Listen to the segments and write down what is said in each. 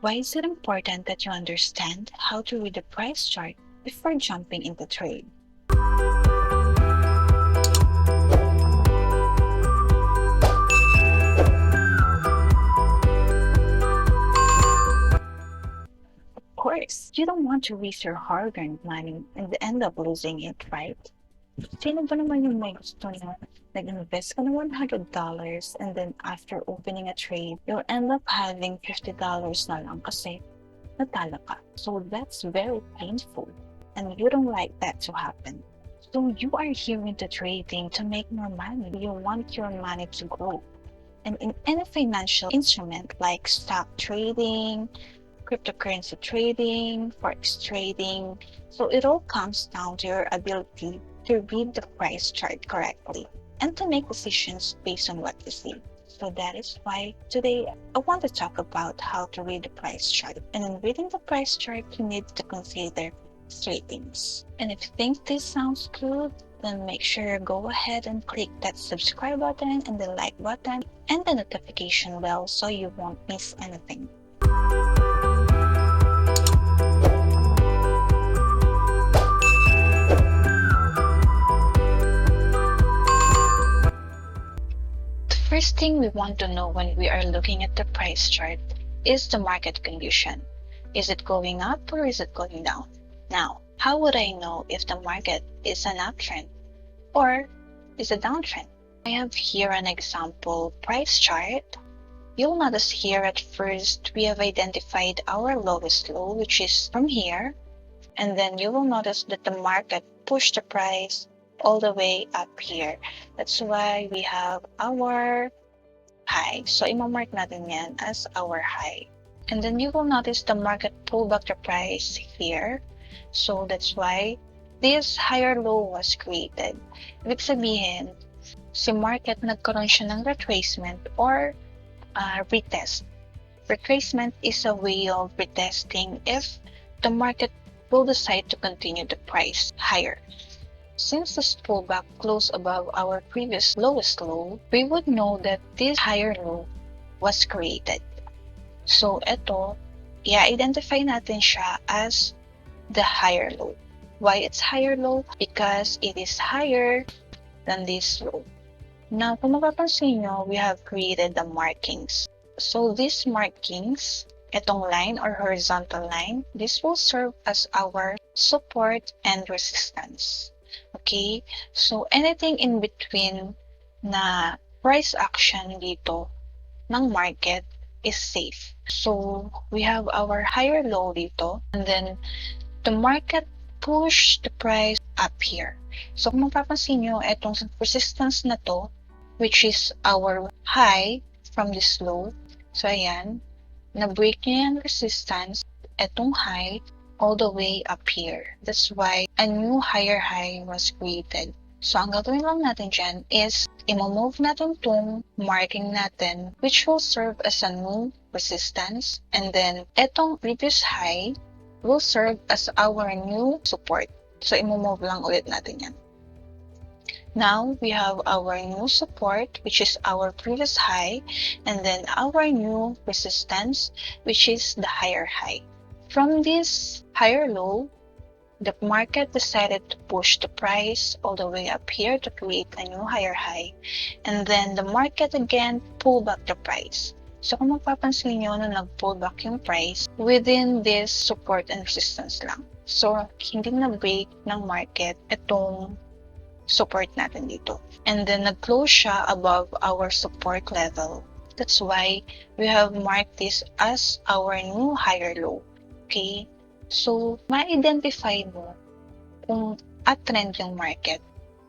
Why is it important that you understand how to read the price chart before jumping into trade? Of course, you don't want to waste your hard-earned money and end up losing it, right? Sino ba naman yung may gusto na nag-invest ka ng $100 and then after opening a trade, you'll end up having $50 na lang kasi natalo ka. So that's very painful and you don't like that to happen. So you are here into trading to make more money. You want your money to grow. And in any financial instrument like stock trading, cryptocurrency trading, forex trading, so it all comes down to your ability to read the price chart correctly and to make decisions based on what you see. So that is why today I want to talk about how to read the price chart. And in reading the price chart, you need to consider three things. And if you think this sounds good, then make sure you go ahead and click that subscribe button and the like button and the notification bell so you won't miss anything. The first thing we want to know when we are looking at the price chart is the market condition. Is it going up or is it going down? Now, how would I know if the market is an uptrend or is a downtrend? I have here an example price chart. You'll notice here at first we have identified our lowest low, which is from here, and then you will notice that the market pushed the price all the way up here. That's why we have our high. So, imamark natin yan as our high. And then you will notice the market pulled back the price here. So, that's why this higher low was created. Ibig sabihin, si market nagkaroon siya ng retracement or retest. Retracement is a way of retesting if the market will decide to continue the price higher. Since this pullback closed above our previous lowest low, we would know that this higher low was created. So, ito, i-identify natin siya as the higher low. Why it's higher low? Because it is higher than this low. Now, kung mapapansin nyo, we have created the markings. So, these markings, itong line or horizontal line, this will serve as our support and resistance. Okay, so anything in between na price action dito ng market is safe. So, we have our higher low dito and then the market push the price up here. So, kung mapapansin nyo, itong resistance na to, which is our high from this low. So, ayan, na-break niya yung resistance, itong high, all the way up here. That's why a new higher high was created. So, ang gagawin lang natin dyan is i-move natin itong marking natin which will serve as a new resistance and then itong previous high will serve as our new support. So, i-move lang ulit natin yan. Now, we have our new support which is our previous high and then our new resistance which is the higher high. From this higher low, the market decided to push the price all the way up here to create a new higher high. And then the market again pulled back the price. So kung mapapansin nyo na nag-pull back yung price within this support and resistance lang. So hindi na-break ng market itong support natin dito. And then nag-close siya above our support level. That's why we have marked this as our new higher low. Okay? So, ma-identify mo kung at-trend yung market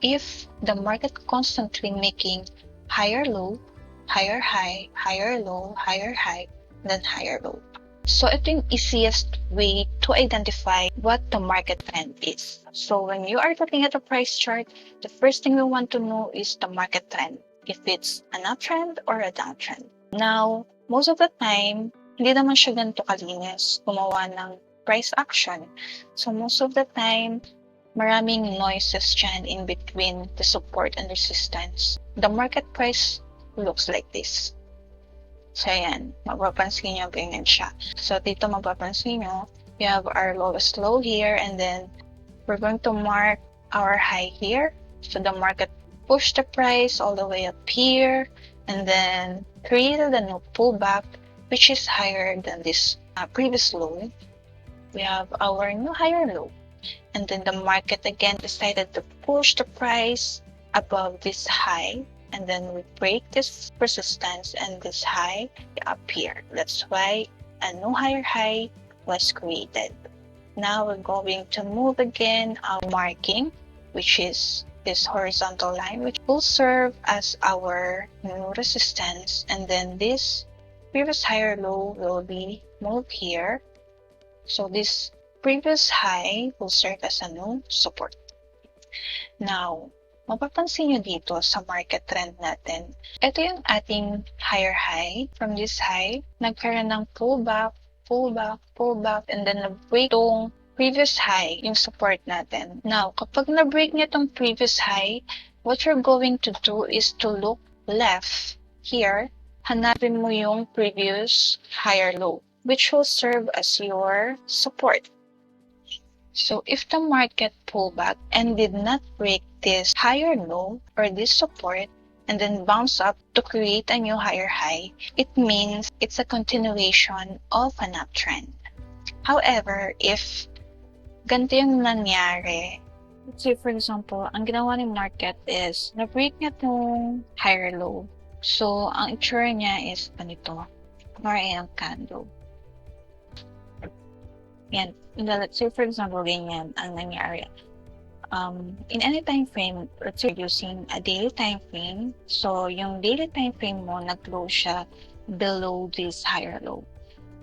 if the market constantly making higher low, higher high, higher low, higher high, then higher low. So, ito yung easiest way to identify what the market trend is. So, when you are looking at a price chart, the first thing we want to know is the market trend, if it's an uptrend or a downtrend. Now, most of the time, hindi naman siya ganito kalinis gumawa ng price action. So, most of the time, maraming noises dyan in between the support and resistance. The market price looks like this. So, ayan, mapapansin nyo ganyan siya. So, dito mapapansin nyo, we have our lowest low here, and then we're going to mark our high here. So, the market pushed the price all the way up here, and then created a new pullback, which is higher than this previous low. We have our new higher low. And then the market again decided to push the price above this high, and then we break this resistance and this high up here. That's why a new higher high was created. Now we're going to move again our marking, which is this horizontal line, which will serve as our new resistance, and then this previous higher low will be moved here. So this previous high will serve as a new support. Now, mapapansin nyo dito sa market trend natin, ito yung ating higher high. From this high, nagkaroon ng pullback, and then nag-break itong previous high, yung support natin. Now, kapag na-break niya itong previous high, what you're going to do is to look left here. Hanapin mo yung previous higher low, which will serve as your support. So if the market pulled back and did not break this higher low or this support and then bounce up to create a new higher high, it means it's a continuation of an uptrend. However, if ganito yung nangyari, let's say for example, ang ginawa ng market is na-break niya itong higher low. So, ang itsura niya is ganito, or ang candle. Yan. Let's say, for example, ganyan ang nangyari. In any time frame, let's say using a daily time frame. So, yung daily time frame mo, nag-close siya below this higher low.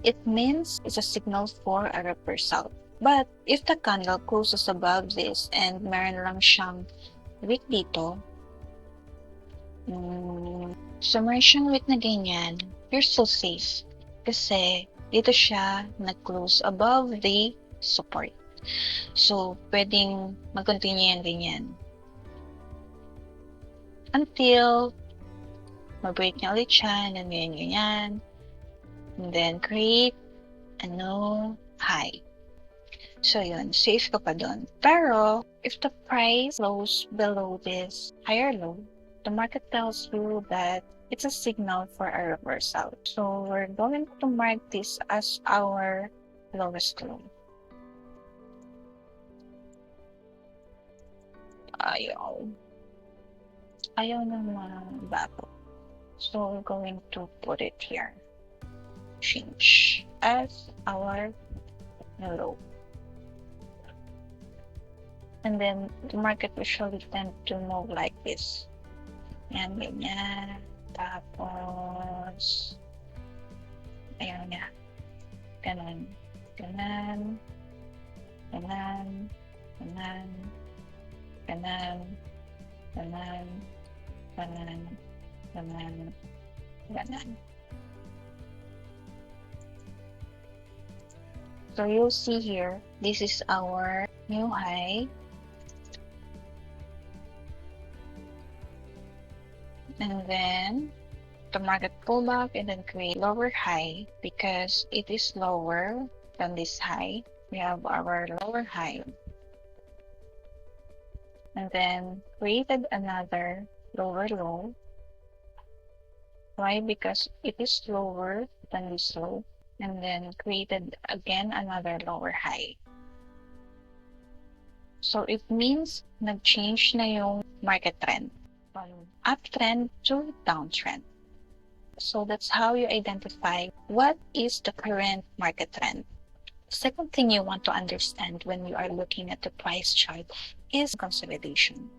It means it's a signal for a reversal. But if the candle closes above this and meron lang siyang wick dito, so meron siyang wick na ganyan, you're still safe. Kasi dito siya nag-close above the support. So, pwedeng mag-continue yan ganyan. Until mag-break niya ulit siya, and then ganyan. And then create a new high. So, yun. Safe ka pa dun. Pero, if the price goes below this higher low, the market tells you that it's a signal for a reversal. So, we're going to mark this as our lowest low. Ayaw naman bago. So, we're going to put it here. Change as our low. And then, the market usually tend to move like this. Yan, ganyan. Tapos, ayun nga. Ganon. Ganon. Ganon. Ganon. Ganon. Ganon. Ganon. Ganon. Ganon. So, you'll see here, this is our new high. And then, the market pull back and then create lower high because it is lower than this high. We have our lower high. And then, created another lower low. Why? Because it is lower than this low. And then, created again another lower high. So, it means nag-change na yung market trend from uptrend to downtrend. So, that's how you identify what is the current market trend. Second thing you want to understand when you are looking at the price chart is consolidation.